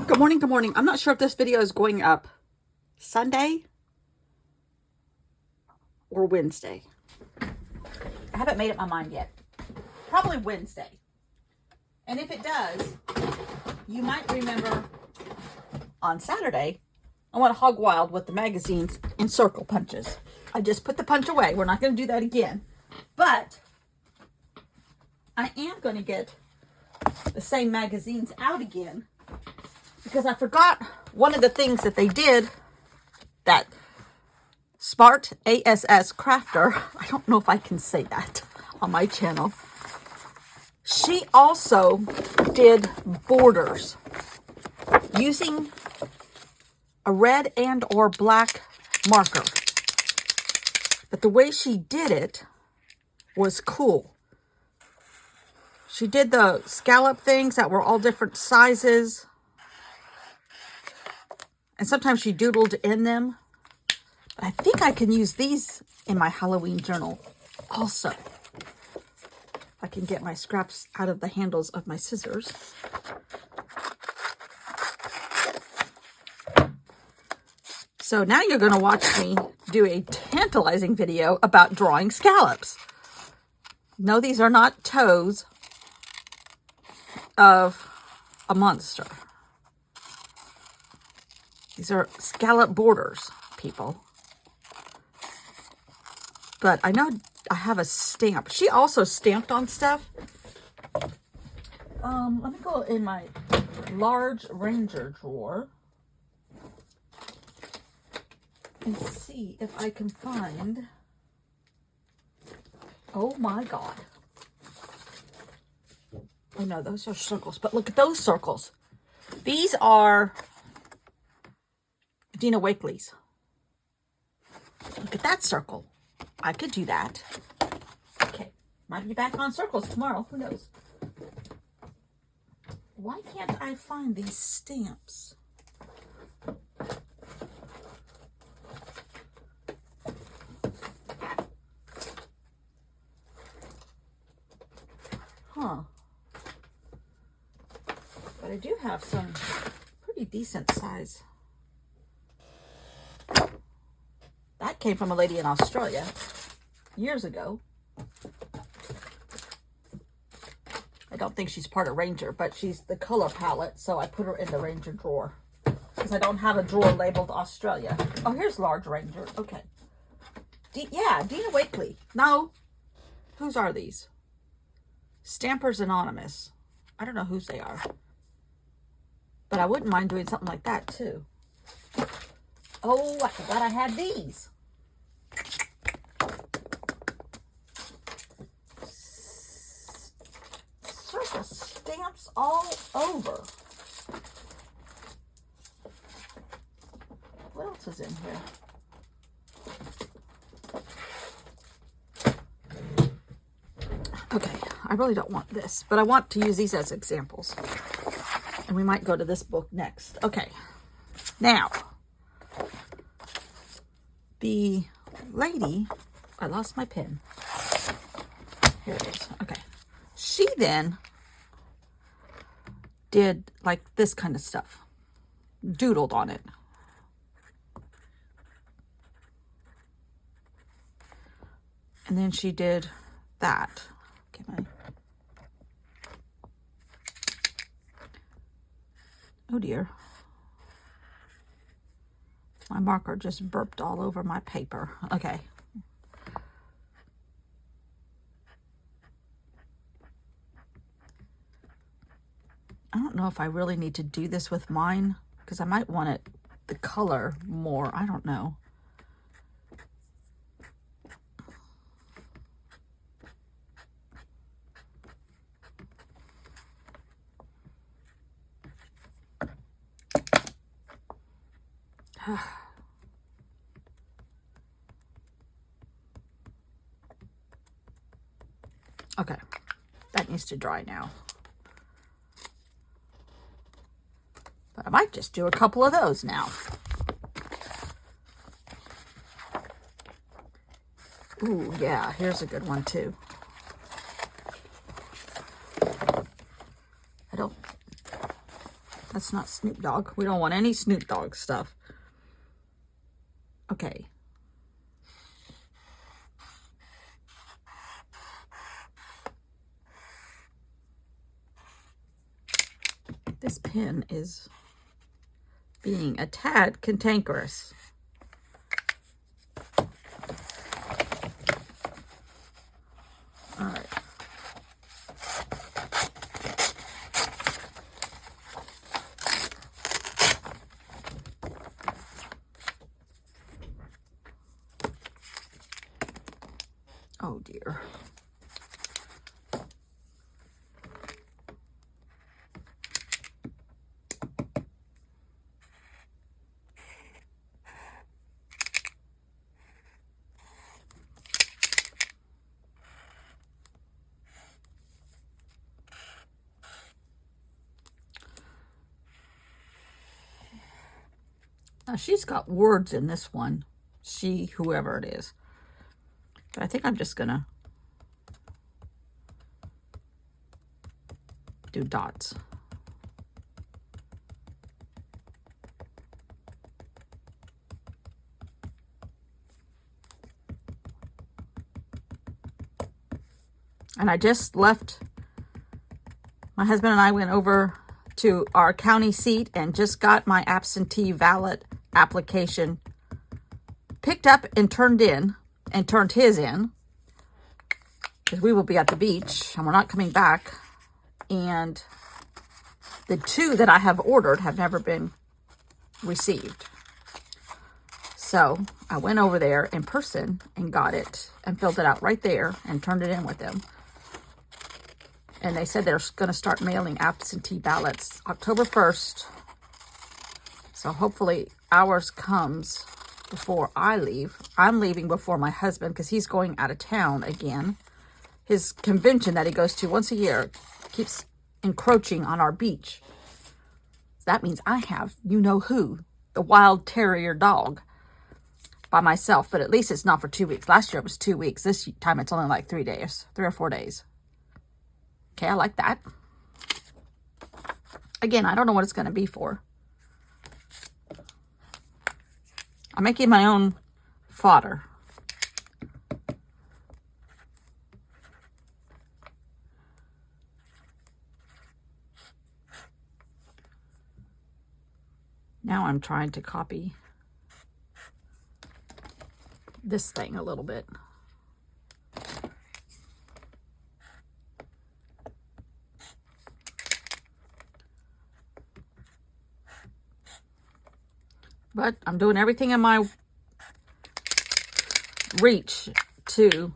Good morning, good morning. I'm not sure if this video is going up Sunday or Wednesday. I haven't made up my mind yet. Probably Wednesday. And if it does, you might remember on Saturday, I went hog wild with the magazines and circle punches. I just put the punch away. We're not going to do that again. But I am going to get the same magazines out again because I forgot one of the things that they did, that Smart ASS Crafter. I don't know if I can say that on my channel. She also did borders using a red and or black marker. But the way she did it was cool. She did the scallop things that were all different sizes. And sometimes she doodled in them. But I think I can use these in my Halloween journal also. I can get my scraps out of the handles of my scissors. So now you're going to watch me do a tantalizing video about drawing scallops. No, these are not toes of a monster. These are scallop borders, people. But I know I have a stamp. She also stamped on stuff. Let me go in my large Ranger drawer and see if I can find. Oh my God. Oh no, those are circles. But look at those circles. These are Dina Wakley's. Look at that circle. I could do that. Okay. Might be back on circles tomorrow. Who knows? Why can't I find these stamps? Huh. But I do have some pretty decent size. That came from a lady in Australia years ago. I don't think she's part of Ranger, but she's the color palette, so I put her in the Ranger drawer because I don't have a drawer labeled Australia. Oh, here's large Ranger. Okay. Yeah, Dina Wakley. No. Whose are these? Stampers Anonymous. I don't know whose they are. But I wouldn't mind doing something like that, too. Oh, I forgot I had these. Circle stamps all over. What else is in here? Okay, I really don't want this, but I want to use these as examples. And we might go to this book next. Okay, now, the lady, I lost my pen. Here it is. Okay. She then did like this kind of stuff. Doodled on it. And then she did that. Okay, oh dear. My marker just burped all over my paper. Okay. I don't know if I really need to do this with mine because I might want it the color more. I don't know. Okay, that needs to dry now. But I might just do a couple of those now. Ooh, yeah, here's a good one too. That's not Snoop Dogg. We don't want any Snoop Dogg stuff. Okay. This pen is being a tad cantankerous. All right. Oh dear. Now she's got words in this one. She, whoever it is. But I think I'm just gonna do dots. And I just left, my husband and I went over to our county seat and just got my absentee ballot application picked up and turned in, and turned his in, because we will be at the beach and we're not coming back. And the 2 that I have ordered have never been received. So I went over there in person and got it and filled it out right there and turned it in with them. And they said they're going to start mailing absentee ballots October 1st. So hopefully ours comes before I leave. I'm leaving before my husband because he's going out of town again. His convention that he goes to once a year keeps encroaching on our beach. That means I have you-know-who, the wild terrier dog, by myself. But at least it's not for 2 weeks. Last year it was 2 weeks. This time it's only like 3 days, 3 or 4 days. Okay, I like that. Again, I don't know what it's going to be for. I'm making my own fodder. Now I'm trying to copy this thing a little bit. But I'm doing everything in my reach to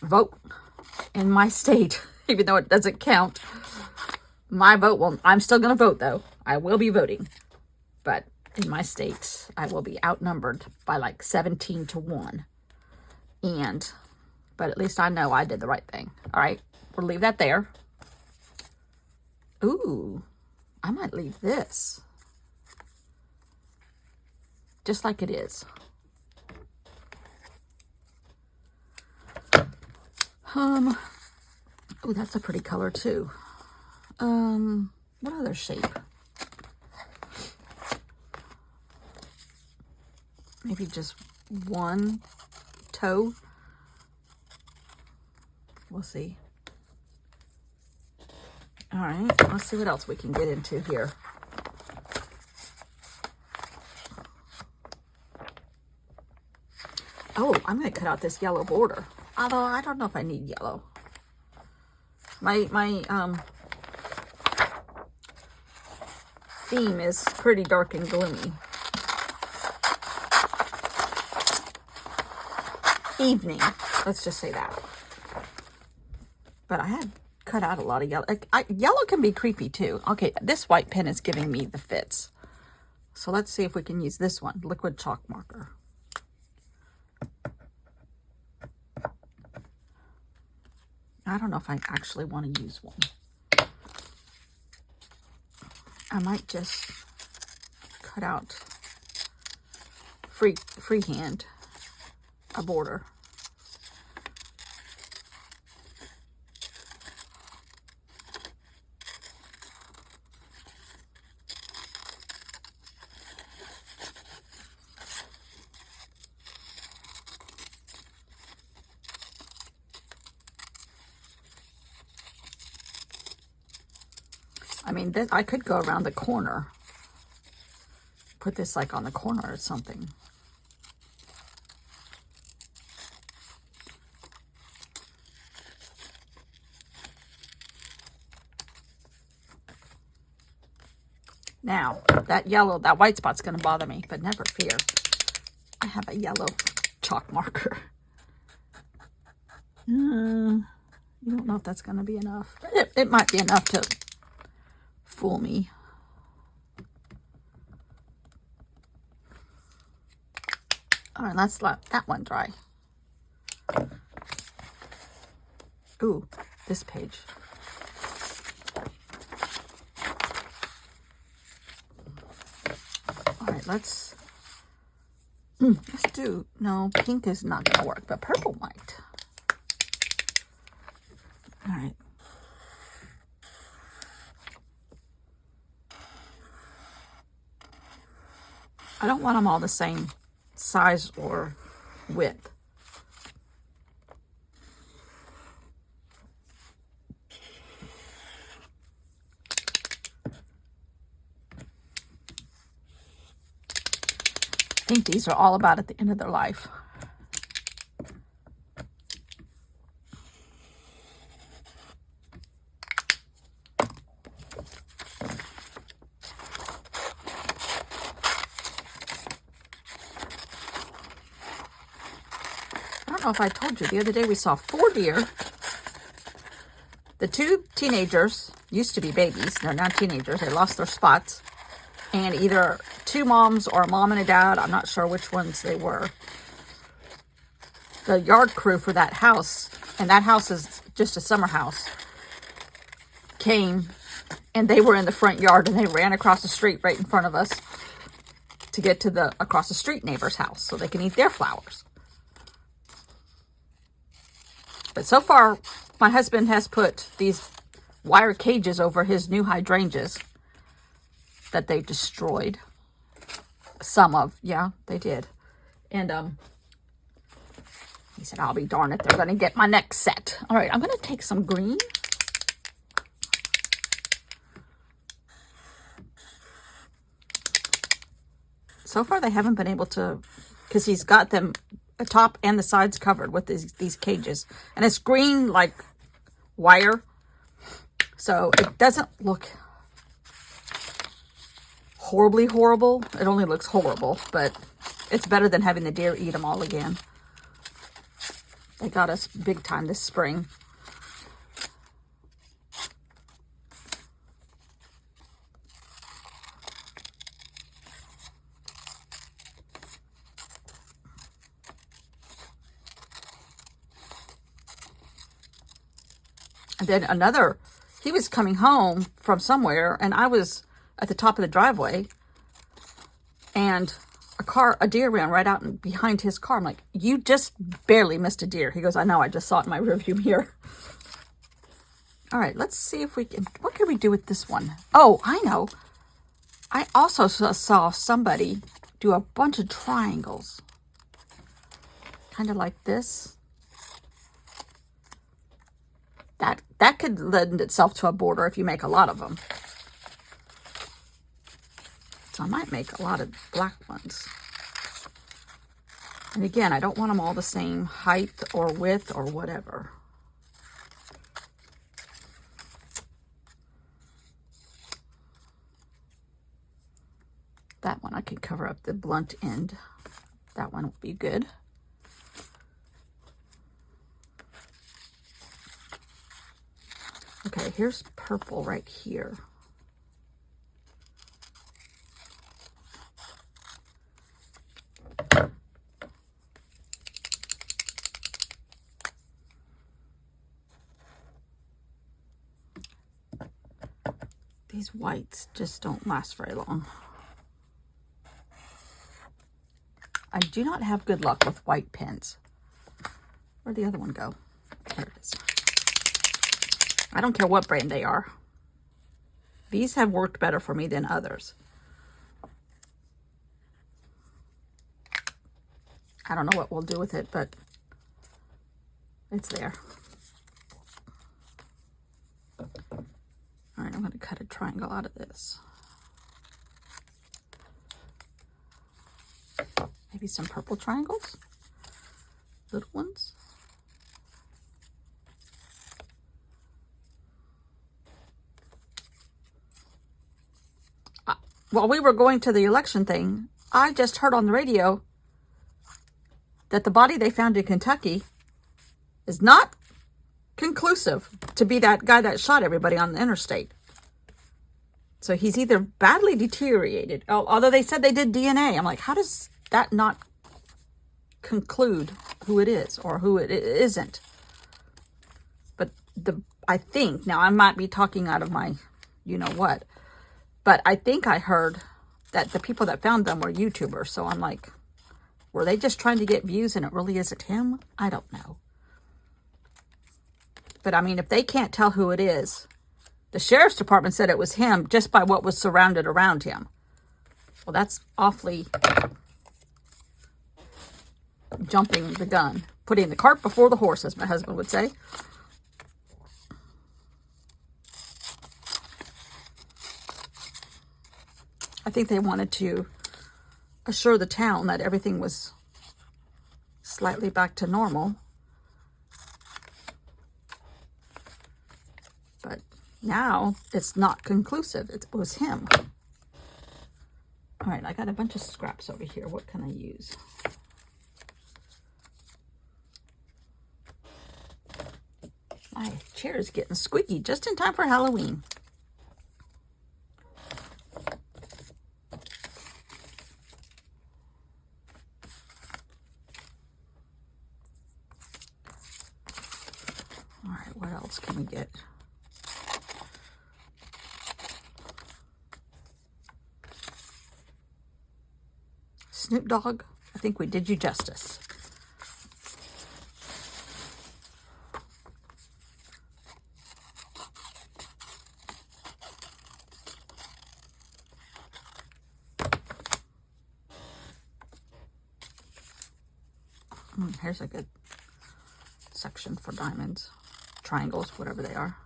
vote in my state, even though it doesn't count. My vote will, I'm still going to vote though. I will be voting. But in my state, I will be outnumbered by like 17-1. But at least I know I did the right thing. All right, we'll leave that there. Ooh, I might leave this just like it is. Oh, that's a pretty color too. What other shape? Maybe just one toe. We'll see. All right, let's see what else we can get into here. Oh, I'm going to cut out this yellow border. Although I don't know if I need yellow. My theme is pretty dark and gloomy. Evening. Let's just say that. But I had cut out a lot of yellow. Yellow can be creepy too. Okay, this white pen is giving me the fits. So let's see if we can use this one, liquid chalk marker. I don't know if I actually want to use one. I might just cut out freehand a border. I mean, I could go around the corner. Put this like on the corner or something. Now, that white spot's going to bother me, but never fear. I have a yellow chalk marker. You don't know if that's going to be enough. It might be enough to fool me. All right, let's let that one dry. Ooh, this page. All right, let's do, no, pink is not going to work, but purple might. All right. I don't want them all the same size or width. I think these are all about at the end of their life. I don't know if I told you, the other day we saw 4 deer. The 2 teenagers used to be babies. They're now teenagers. They lost their spots. And either 2 moms or a mom and a dad, I'm not sure which ones they were. The yard crew for that house, and that house is just a summer house, came and they were in the front yard and they ran across the street right in front of us to get to the across the street neighbor's house so they can eat their flowers. But so far, my husband has put these wire cages over his new hydrangeas that they destroyed. Some of, yeah, they did. And he said, I'll be darned if they're going to get my next set. All right, I'm going to take some green. So far, they haven't been able to, because he's got them, the top and the sides covered with these cages. And it's green like wire. So it doesn't look horribly horrible. It only looks horrible, but it's better than having the deer eat them all again. They got us big time this spring. And then he was coming home from somewhere, and I was at the top of the driveway, and a deer ran right out and behind his car. I'm like, you just barely missed a deer. He goes, I know, I just saw it in my rearview mirror. All right, let's see if we can, what can we do with this one? Oh, I know. I also saw somebody do a bunch of triangles. Kind of like this. That could lend itself to a border if you make a lot of them. So I might make a lot of black ones. And again, I don't want them all the same height or width or whatever. That one I could cover up the blunt end. That one would be good. Okay, here's purple right here. These whites just don't last very long. I do not have good luck with white pens. Where'd the other one go? There it is. I don't care what brand they are. These have worked better for me than others. I don't know what we'll do with it, but it's there. All All right, I'm going to cut a triangle out of this. Maybe some purple triangles, little ones. While we were going to the election thing, I just heard on the radio that the body they found in Kentucky is not conclusive to be that guy that shot everybody on the interstate. So he's either badly deteriorated, although they said they did DNA. I'm like, how does that not conclude who it is or who it isn't? But I think, now I might be talking out of my you-know-what, but I think I heard that the people that found them were YouTubers. So I'm like, were they just trying to get views and it really isn't him? I don't know. But I mean, if they can't tell who it is, the sheriff's department said it was him just by what was surrounded around him. Well, that's awfully jumping the gun. Putting the cart before the horse, as my husband would say. I think they wanted to assure the town that everything was slightly back to normal. But now it's not conclusive. It was him. All right, I got a bunch of scraps over here. What can I use? My chair is getting squeaky just in time for Halloween. All right, what else can we get? Snoop Dogg, I think we did you justice. Here's a good section for diamonds, triangles, whatever they are.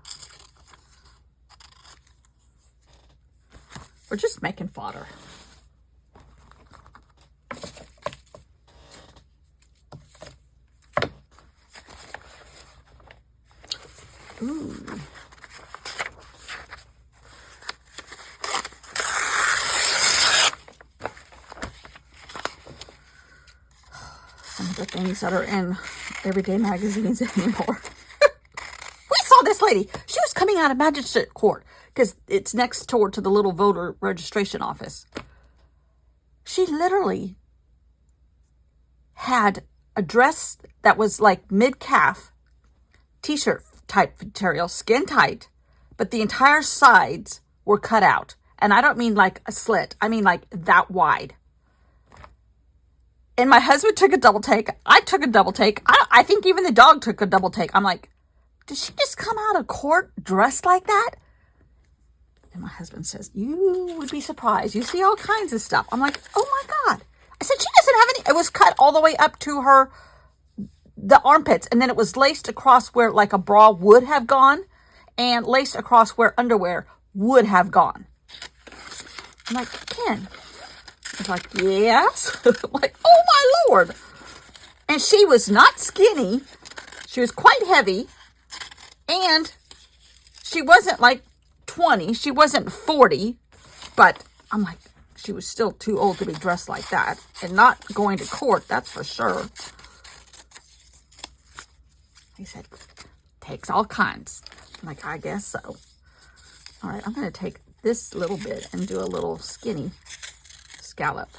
We're just making fodder. Ooh. Some of the things that are in everyday magazines anymore. We saw this lady. She was coming out of magistrate court because it's next door to the little voter registration office. She literally had a dress that was like mid-calf, t-shirt type material, skin tight, but the entire sides were cut out. And I don't mean like a slit. I mean like that wide. And my husband took a double take. I took a double take. I think even the dog took a double take. I'm like, did she just come out of court dressed like that? And my husband says, you would be surprised. You see all kinds of stuff. I'm like, oh my God. I said, she doesn't have any. It was cut all the way up to the armpits. And then it was laced across where like a bra would have gone. And laced across where underwear would have gone. I'm like, Ken. He's like, yes. I'm like, oh my Lord. And she was not skinny. She was quite heavy. And she wasn't like 20. She wasn't 40. But I'm like, she was still too old to be dressed like that. And not going to court, that's for sure. He said, takes all kinds. I'm like, I guess so. All right, I'm going to take this little bit and do a little skinny scallop.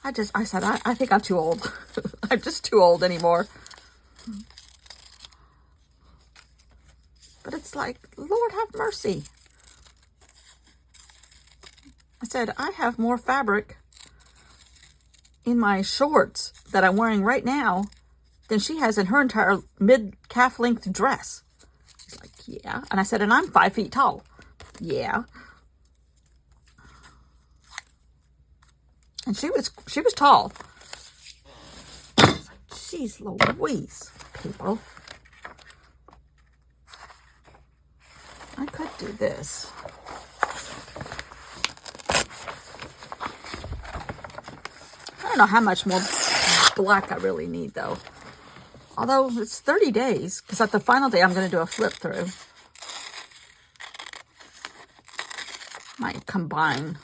I said, I think I'm too old. I'm just too old anymore. But it's like, Lord have mercy. I said, I have more fabric in my shorts that I'm wearing right now than she has in her entire mid-calf length dress. He's like, yeah. And I said, and I'm 5 feet tall. Yeah. And she was tall. Jeez Louise, people. do this. I don't know how much more black I really need though. Although it's 30 days, because at the final day I'm going to do a flip through. Might combine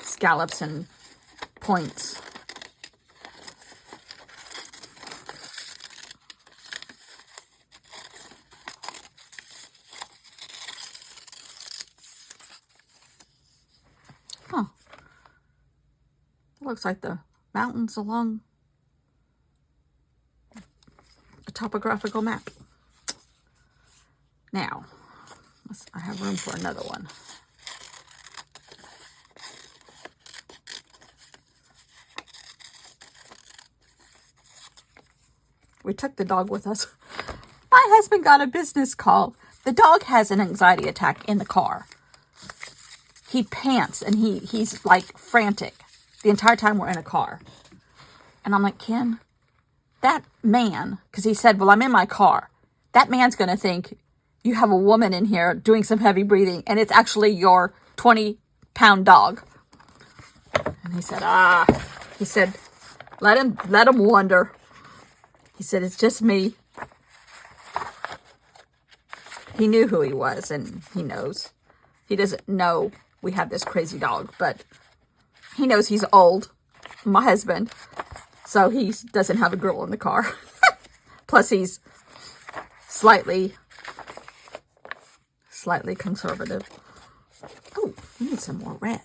scallops and points. Huh. It looks like the mountains along a topographical map. Now, I have room for another one. We took the dog with us. My husband got a business call. The dog has an anxiety attack in the car. He pants and he's like frantic the entire time we're in a car. And I'm like, Ken, that man, because he said, well, I'm in my car. That man's going to think you have a woman in here doing some heavy breathing and it's actually your 20-pound dog. And he said, let him wonder. He said, it's just me. He knew who he was, and he knows. He doesn't know we have this crazy dog, but he knows he's old, my husband, so he doesn't have a girl in the car. Plus, he's slightly conservative. Oh, we need some more red.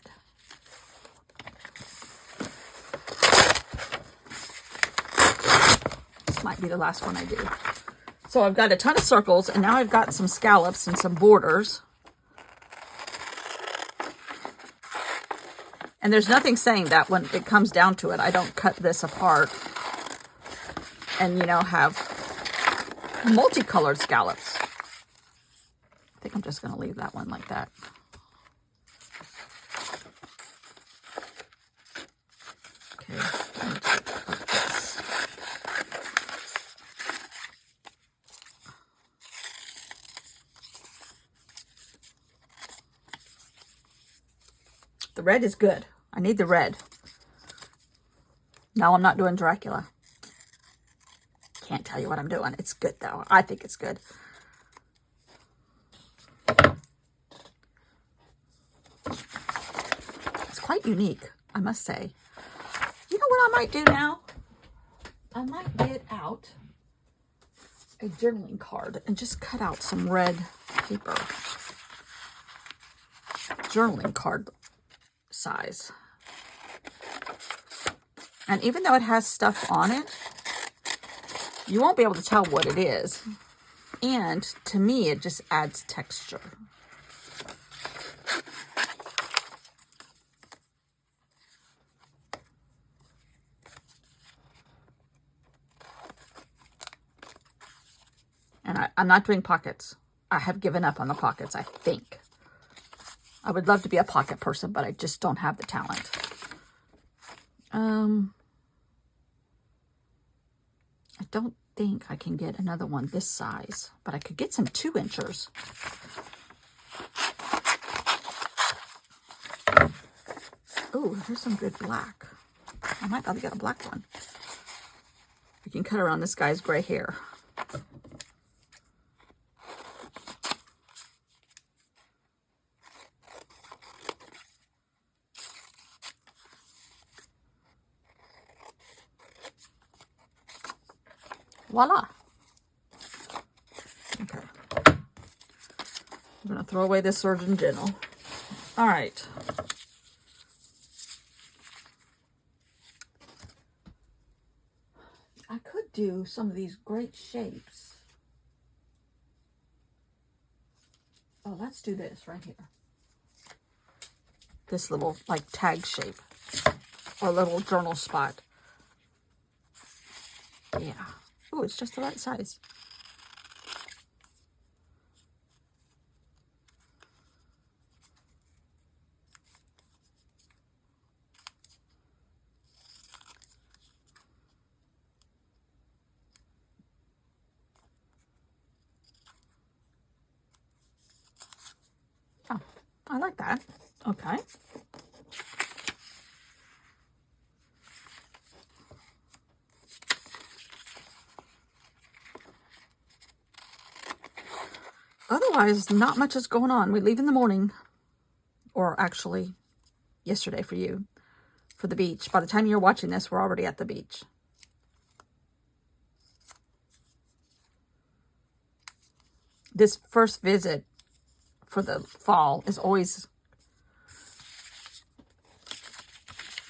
Might be the last one I do. So I've got a ton of circles and now I've got some scallops and some borders. And there's nothing saying that when it comes down to it, I don't cut this apart and, you know, have multicolored scallops. I think I'm just going to leave that one like that. Okay. The red is good. I need the red. No, I'm not doing Dracula. Can't tell you what I'm doing. It's good though. I think it's good. It's quite unique, I must say. You know what I might do now? I might get out a journaling card and just cut out some red paper. Journaling card size. And even though it has stuff on it, you won't be able to tell what it is. And to me, it just adds texture. And I'm not doing pockets. I have given up on the pockets, I think. I would love to be a pocket person, but I just don't have the talent. I don't think I can get another one this size, but I could get some 2-inchers. Oh, here's some good black. I might be able to get a black one. We can cut around this guy's gray hair. Voila. Okay. I'm going to throw away this Surgeon General. All right. I could do some of these great shapes. Oh, let's do this right here. This little, like, tag shape. Or little journal spot. Yeah. Oh, it's just the right size. I like that. Okay. Otherwise, not much is going on. We leave in the morning, or actually yesterday for you, for the beach. By the time you're watching this, we're already at the beach. This first visit for the fall is always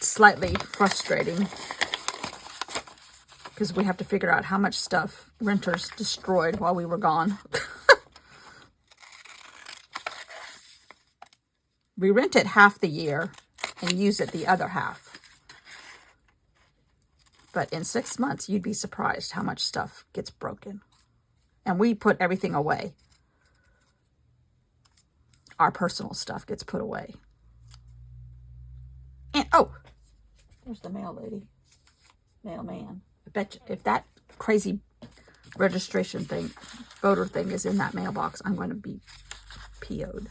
slightly frustrating because we have to figure out how much stuff renters destroyed while we were gone. We rent it half the year and use it the other half. But in 6 months, you'd be surprised how much stuff gets broken. And we put everything away. Our personal stuff gets put away. And, oh, there's the mail lady. Mailman. I bet you if that crazy registration thing, voter thing is in that mailbox, I'm going to be PO'd.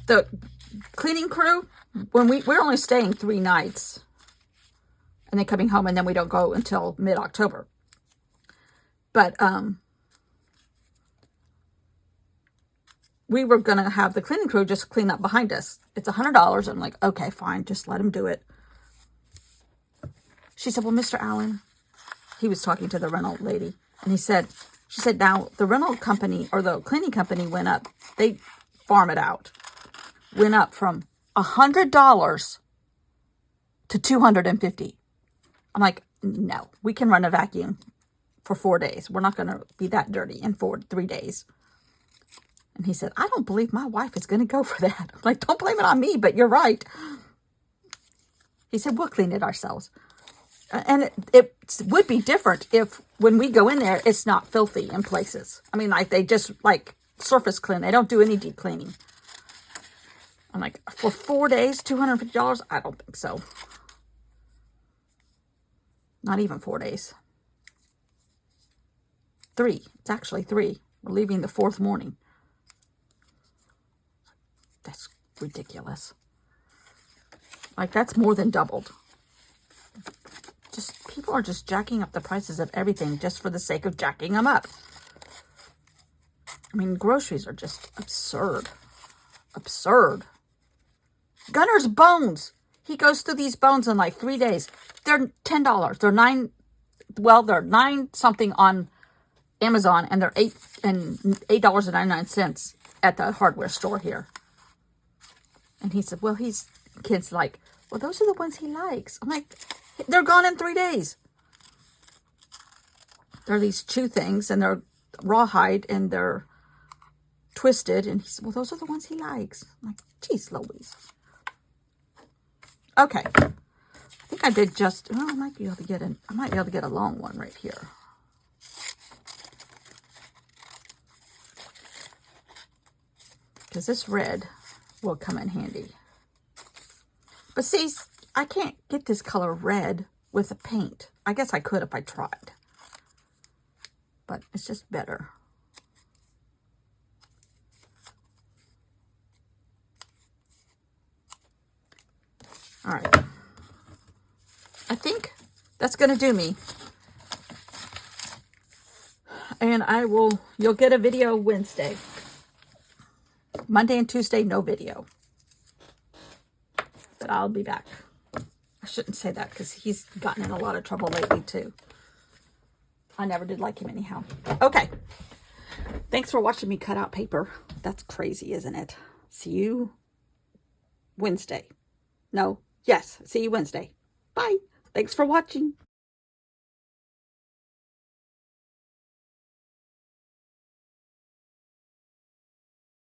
The cleaning crew, when we're only staying 3 nights and then coming home, and then we don't go until mid-October. But we were going to have the cleaning crew just clean up behind us. It's $100. I'm like, okay, fine, just let him do it. She said, well, Mr. Allen, he was talking to the rental lady, and she said, now the rental company or the cleaning company went up. They farm it out. Went up from $100 to $250. I'm like, no, we can run a vacuum for 4 days. We're not going to be that dirty in 3 days. And he said, I don't believe my wife is going to go for that. I'm like, don't blame it on me, but you're right. He said, we'll clean it ourselves. And it would be different if when we go in there, it's not filthy in places. I mean, like they just like surface clean. They don't do any deep cleaning. I'm like, for 4 days, $250? I don't think so. Not even 4 days. 3. It's actually 3. We're leaving the 4th morning. That's ridiculous. Like, that's more than doubled. People are just jacking up the prices of everything just for the sake of jacking them up. I mean, groceries are just absurd. Absurd. Gunner's bones. He goes through these bones in like 3 days. They're $10. They're $9 something on Amazon, and they're $8.99 at the hardware store here. And he said, well, kid's like, well, those are the ones he likes. I'm like, they're gone in 3 days. They're these chew things, and they're rawhide, and they're twisted. And he said, well, those are the ones he likes. I'm like, geez Louise. Okay. I think I did just, well, I might be able to get a long one right here. Because this red will come in handy. But see, I can't get this color red with a paint. I guess I could if I tried. But it's just better. All right. I think that's going to do me. And you'll get a video Wednesday. Monday and Tuesday, no video. But I'll be back. I shouldn't say that because he's gotten in a lot of trouble lately too. I never did like him anyhow. Okay. Thanks for watching me cut out paper. That's crazy, isn't it? See you Wednesday. No. Yes. See you Wednesday. Bye. Thanks for watching.